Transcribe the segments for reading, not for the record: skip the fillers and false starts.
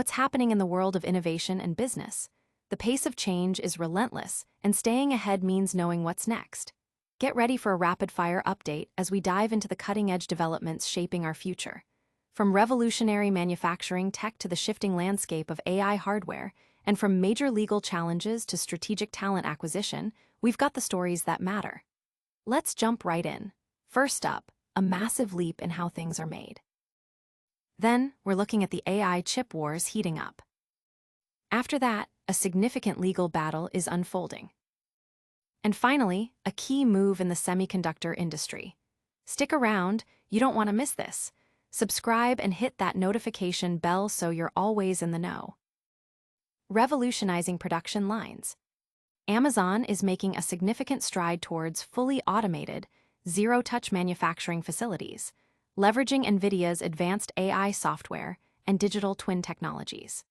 what's happening in the world of innovation and business. The pace of change is relentless, and staying ahead means knowing what's next. Get ready for a rapid-fire update as we dive into the cutting-edge developments shaping our future. From revolutionary manufacturing tech to the shifting landscape of AI hardware, and from major legal challenges to strategic talent acquisition, we've got the stories that matter. Let's jump right in. First up, a massive leap in how things are made. Then, we're looking at the AI chip wars heating up. After that, a significant legal battle is unfolding. And finally, a key move in the semiconductor industry. Stick around, you don't want to miss this. Subscribe and hit that notification bell so you're always in the know. Revolutionizing production lines. Amazon is making a significant stride towards fully automated, zero-touch manufacturing facilities, leveraging NVIDIA's advanced AI software and digital twin technologies.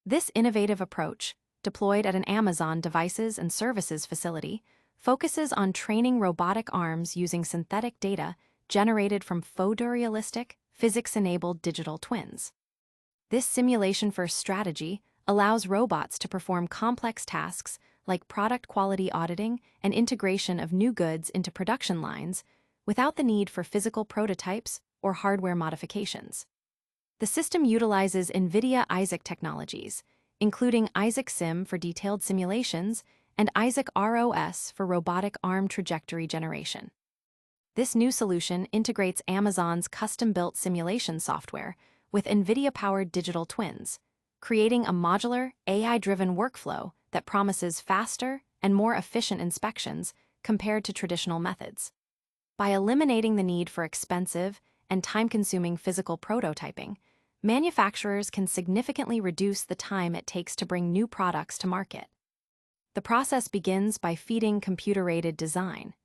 This innovative approach, deployed at an Amazon Devices and Services facility, focuses on training robotic arms using synthetic data generated from photorealistic, physics-enabled digital twins. This simulation-first strategy allows robots to perform complex tasks like product quality auditing and integration of new goods into production lines without the need for physical prototypes or hardware modifications. The system utilizes NVIDIA Isaac technologies, including Isaac Sim for detailed simulations and Isaac ROS for robotic arm trajectory generation. This new solution integrates Amazon's custom-built simulation software with NVIDIA-powered digital twins, creating a modular, AI-driven workflow that promises faster and more efficient inspections compared to traditional methods. By eliminating the need for expensive and time-consuming physical prototyping, manufacturers can significantly reduce the time it takes to bring new products to market. The process begins by feeding computer-aided design,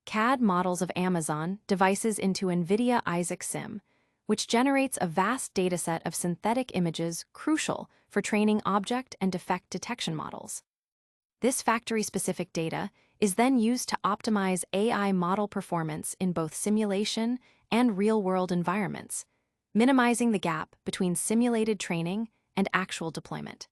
CAD models of Amazon devices into NVIDIA Isaac Sim, which generates a vast dataset of synthetic images crucial for training object and defect detection models. This factory-specific data is then used to optimize AI model performance in both simulation and real-world environments, minimizing the gap between simulated training and actual deployment.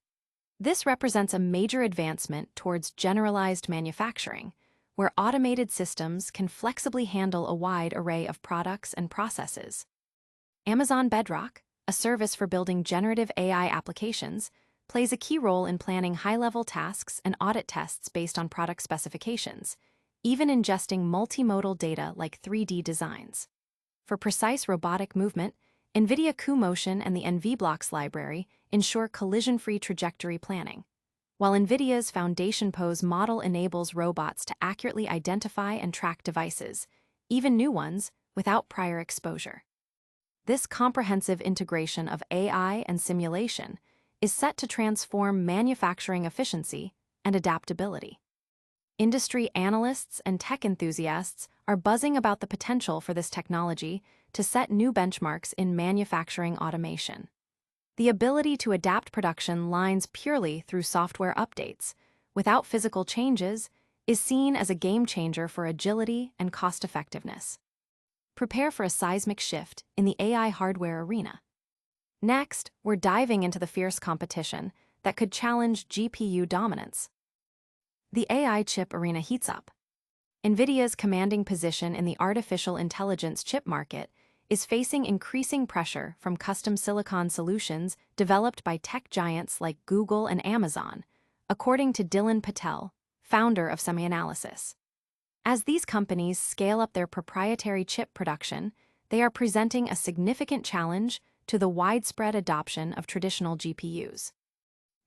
This represents a major advancement towards generalized manufacturing, where automated systems can flexibly handle a wide array of products and processes. Amazon Bedrock, a service for building generative AI applications, plays a key role in planning high-level tasks and audit tests based on product specifications, even ingesting multimodal data like 3D designs. For precise robotic movement, NVIDIA cuMotion and the NVBlocks library ensure collision-free trajectory planning, while NVIDIA's Foundation Pose model enables robots to accurately identify and track devices, even new ones, without prior exposure. This comprehensive integration of AI and simulation is set to transform manufacturing efficiency and adaptability. Industry analysts and tech enthusiasts are buzzing about the potential for this technology to set new benchmarks in manufacturing automation. The ability to adapt production lines purely through software updates, without physical changes, is seen as a game-changer for agility and cost-effectiveness. Prepare for a seismic shift in the AI hardware arena. Next, we're diving into the fierce competition that could challenge GPU dominance. The AI chip arena heats up. NVIDIA's commanding position in the artificial intelligence chip market is facing increasing pressure from custom silicon solutions developed by tech giants like Google and Amazon, according to Dylan Patel, founder of SemiAnalysis. As these companies scale up their proprietary chip production, they are presenting a significant challenge to the widespread adoption of traditional GPUs.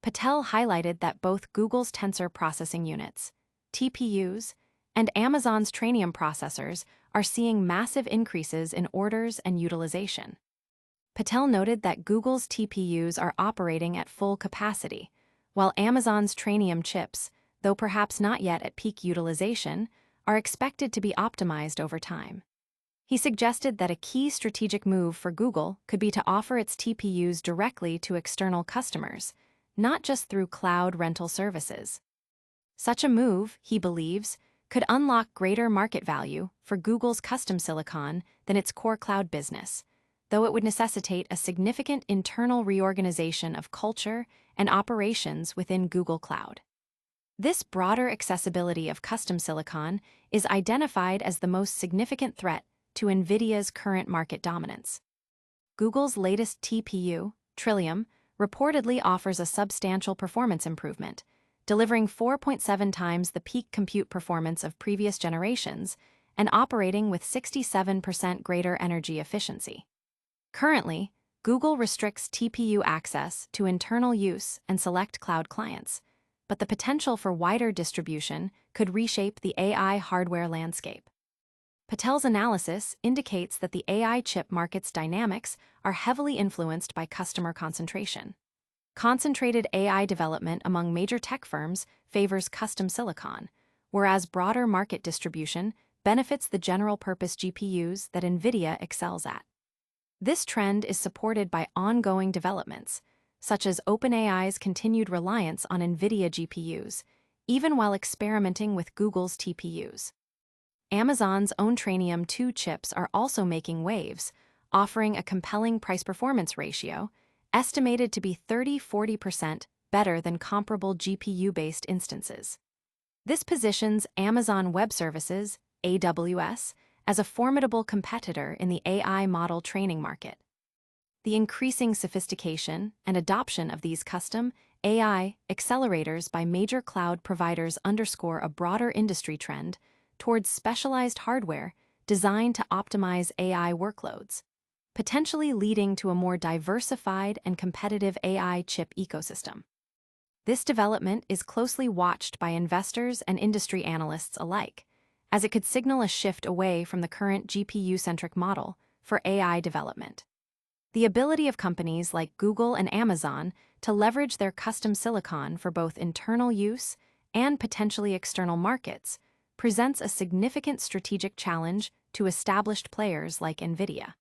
Patel highlighted that both Google's Tensor processing units, TPUs, and Amazon's Trainium processors are seeing massive increases in orders and utilization. Patel noted that Google's TPUs are operating at full capacity, while Amazon's Trainium chips, though perhaps not yet at peak utilization, are expected to be optimized over time. He suggested that a key strategic move for Google could be to offer its TPUs directly to external customers, not just through cloud rental services. Such a move, he believes, could unlock greater market value for Google's custom silicon than its core cloud business, though it would necessitate a significant internal reorganization of culture and operations within Google Cloud. This broader accessibility of custom silicon is identified as the most significant threat to NVIDIA's current market dominance. Google's latest TPU, Trillium, reportedly offers a substantial performance improvement, delivering 4.7 times the peak compute performance of previous generations and operating with 67% greater energy efficiency. Currently, Google restricts TPU access to internal use and select cloud clients, but the potential for wider distribution could reshape the AI hardware landscape. Patel's analysis indicates that the AI chip market's dynamics are heavily influenced by customer concentration. Concentrated AI development among major tech firms favors custom silicon, whereas broader market distribution benefits the general-purpose GPUs that NVIDIA excels at. This trend is supported by ongoing developments, such as OpenAI's continued reliance on NVIDIA GPUs, even while experimenting with Google's TPUs. Amazon's own Trainium 2 chips are also making waves, offering a compelling price-performance ratio, estimated to be 30–40% better than comparable GPU-based instances. This positions Amazon Web Services, AWS, as a formidable competitor in the AI model training market. The increasing sophistication and adoption of these custom AI accelerators by major cloud providers underscore a broader industry trend towards specialized hardware designed to optimize AI workloads, potentially leading to a more diversified and competitive AI chip ecosystem. This development is closely watched by investors and industry analysts alike, as it could signal a shift away from the current GPU-centric model for AI development. The ability of companies like Google and Amazon to leverage their custom silicon for both internal use and potentially external markets presents a significant strategic challenge to established players like NVIDIA.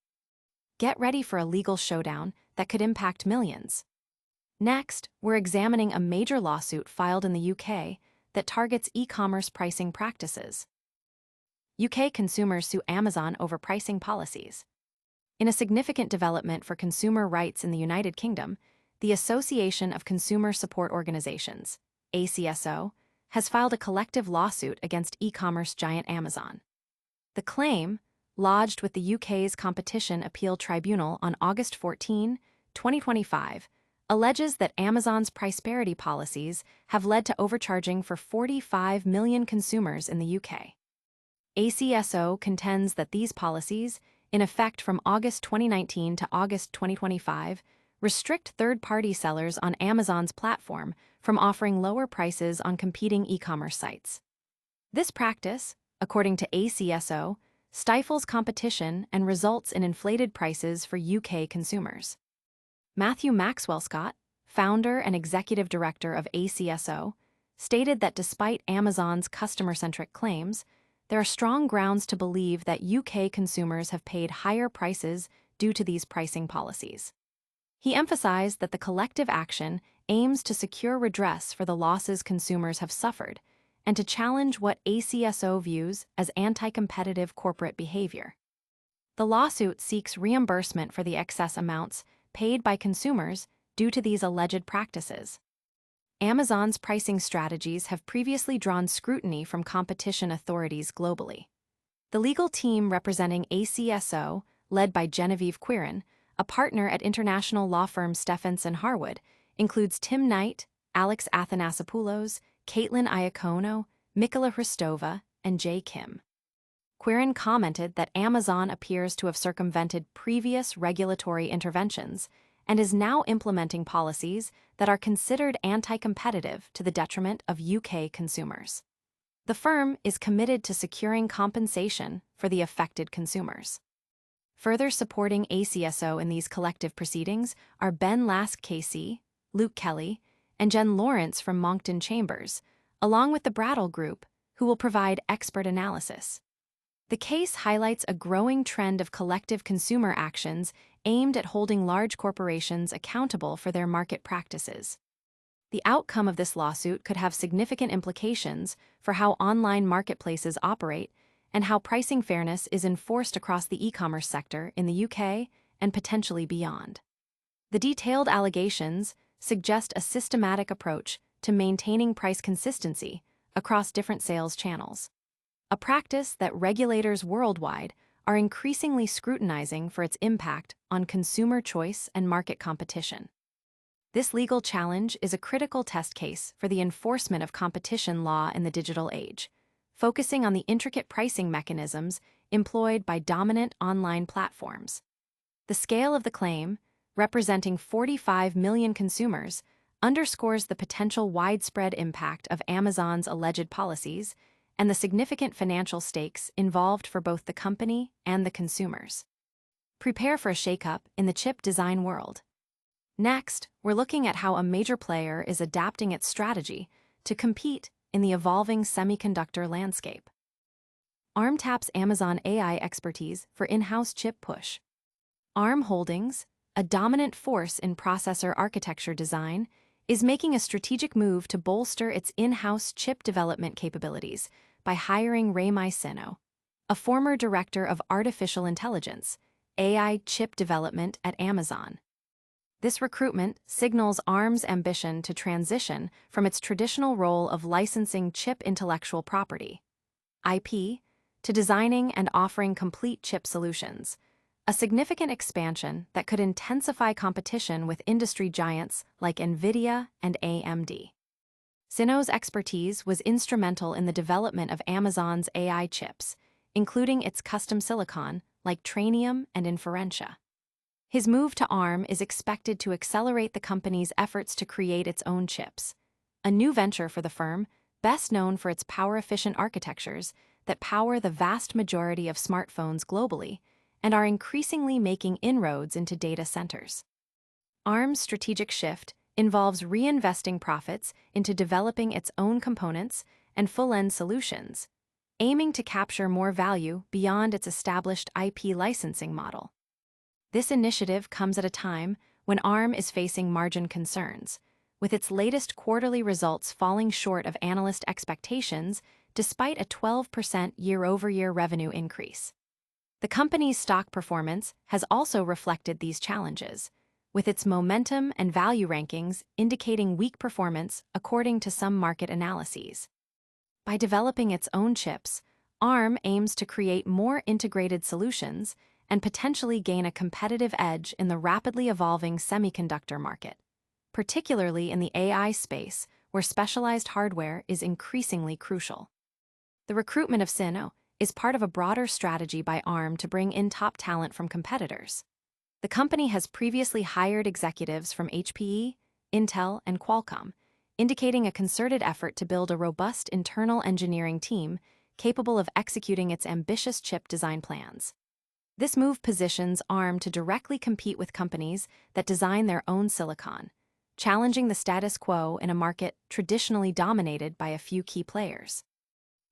Get ready for a legal showdown that could impact millions. Next, we're examining a major lawsuit filed in the UK that targets e-commerce pricing practices. UK consumers sue Amazon over pricing policies. In a significant development for consumer rights in the United Kingdom, the Association of Consumer Support Organizations, ACSO, has filed a collective lawsuit against e-commerce giant Amazon. The claim, lodged with the UK's Competition Appeal Tribunal on August 14, 2025, alleges that Amazon's price parity policies have led to overcharging for 45 million consumers in the UK. ACSO contends that these policies, in effect from August 2019 to August 2025, restrict third-party sellers on Amazon's platform from offering lower prices on competing e-commerce sites. This practice, according to ACSO, stifles competition and results in inflated prices for UK consumers. Matthew Maxwell-Scott, founder and executive director of ACSO, stated that despite Amazon's customer-centric claims, there are strong grounds to believe that UK consumers have paid higher prices due to these pricing policies. He emphasized that the collective action aims to secure redress for the losses consumers have suffered and to challenge what ACSO views as anti-competitive corporate behavior. The lawsuit seeks reimbursement for the excess amounts paid by consumers due to these alleged practices. Amazon's pricing strategies have previously drawn scrutiny from competition authorities globally. The legal team representing ACSO, led by Genevieve Quirin, a partner at international law firm Stephens & Harwood, includes Tim Knight, Alex Athanasopoulos, Caitlin Iacono, Mikola Hristova, and Jay Kim. Quirin commented that Amazon appears to have circumvented previous regulatory interventions and is now implementing policies that are considered anti-competitive to the detriment of UK consumers. The firm is committed to securing compensation for the affected consumers. Further supporting ACSO in these collective proceedings are Ben Lask-KC, Luke Kelly, and Jen Lawrence from Moncton Chambers, along with the Brattle Group, who will provide expert analysis. The case highlights a growing trend of collective consumer actions aimed at holding large corporations accountable for their market practices. The outcome of this lawsuit could have significant implications for how online marketplaces operate and how pricing fairness is enforced across the e-commerce sector in the UK and potentially beyond. The detailed allegations suggest a systematic approach to maintaining price consistency across different sales channels, a practice that regulators worldwide are increasingly scrutinizing for its impact on consumer choice and market competition. This legal challenge is a critical test case for the enforcement of competition law in the digital age, focusing on the intricate pricing mechanisms employed by dominant online platforms. The scale of the claim, representing 45 million consumers, underscores the potential widespread impact of Amazon's alleged policies and the significant financial stakes involved for both the company and the consumers. Prepare for a shakeup in the chip design world. Next, we're looking at how a major player is adapting its strategy to compete in the evolving semiconductor landscape. ARM taps Amazon AI expertise for in-house chip push. ARM Holdings, a dominant force in processor architecture design, is making a strategic move to bolster its in-house chip development capabilities by hiring Remy Sino, a former director of artificial intelligence, AI chip development at Amazon. This recruitment signals ARM's ambition to transition from its traditional role of licensing chip intellectual property, IP, to designing and offering complete chip solutions, a significant expansion that could intensify competition with industry giants like NVIDIA and AMD. Sino's expertise was instrumental in the development of Amazon's AI chips, including its custom silicon like Trainium and Inferentia. His move to ARM is expected to accelerate the company's efforts to create its own chips, a new venture for the firm, best known for its power-efficient architectures that power the vast majority of smartphones globally and are increasingly making inroads into data centers. ARM's strategic shift involves reinvesting profits into developing its own components and full-end solutions, aiming to capture more value beyond its established IP licensing model. This initiative comes at a time when ARM is facing margin concerns, with its latest quarterly results falling short of analyst expectations despite a 12% year-over-year revenue increase. The company's stock performance has also reflected these challenges, with its momentum and value rankings indicating weak performance according to some market analyses. By developing its own chips, ARM aims to create more integrated solutions and potentially gain a competitive edge in the rapidly evolving semiconductor market, particularly in the AI space where specialized hardware is increasingly crucial. The recruitment of Sino is part of a broader strategy by ARM to bring in top talent from competitors. The company has previously hired executives from HPE, Intel, and Qualcomm, indicating a concerted effort to build a robust internal engineering team capable of executing its ambitious chip design plans. This move positions ARM to directly compete with companies that design their own silicon, challenging the status quo in a market traditionally dominated by a few key players.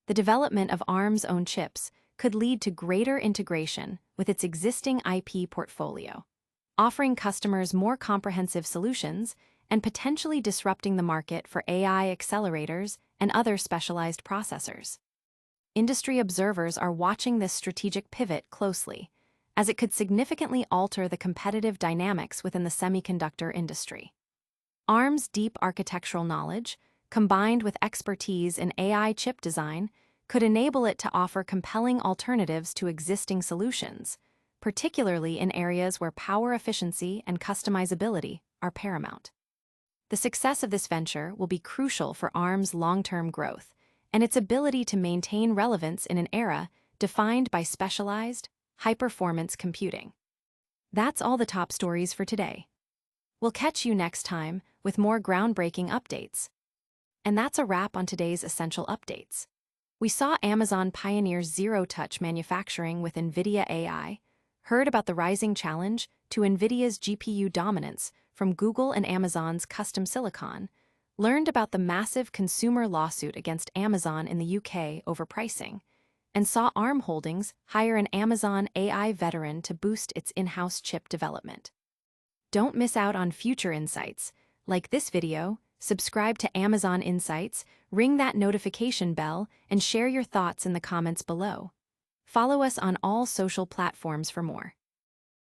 The development of ARM's own chips could lead to greater integration with its existing IP portfolio, offering customers more comprehensive solutions and potentially disrupting the market for AI accelerators and other specialized processors. Industry observers are watching this strategic pivot closely, as it could significantly alter the competitive dynamics within the semiconductor industry. ARM's deep architectural knowledge, combined with expertise in AI chip design, could enable it to offer compelling alternatives to existing solutions, particularly in areas where power efficiency and customizability are paramount. The success of this venture will be crucial for ARM's long-term growth and its ability to maintain relevance in an era defined by specialized, high-performance computing. That's all the top stories for today. We'll catch you next time with more groundbreaking updates. And that's a wrap on today's Essential Updates. We saw Amazon pioneer zero-touch manufacturing with NVIDIA AI, heard about the rising challenge to NVIDIA's GPU dominance from Google and Amazon's custom silicon, learned about the massive consumer lawsuit against Amazon in the UK over pricing, and saw ARM Holdings hire an Amazon AI veteran to boost its in-house chip development. Don't miss out on future insights. Like this video, subscribe to Amazon Insights, ring that notification bell, and share your thoughts in the comments below. Follow us on all social platforms for more.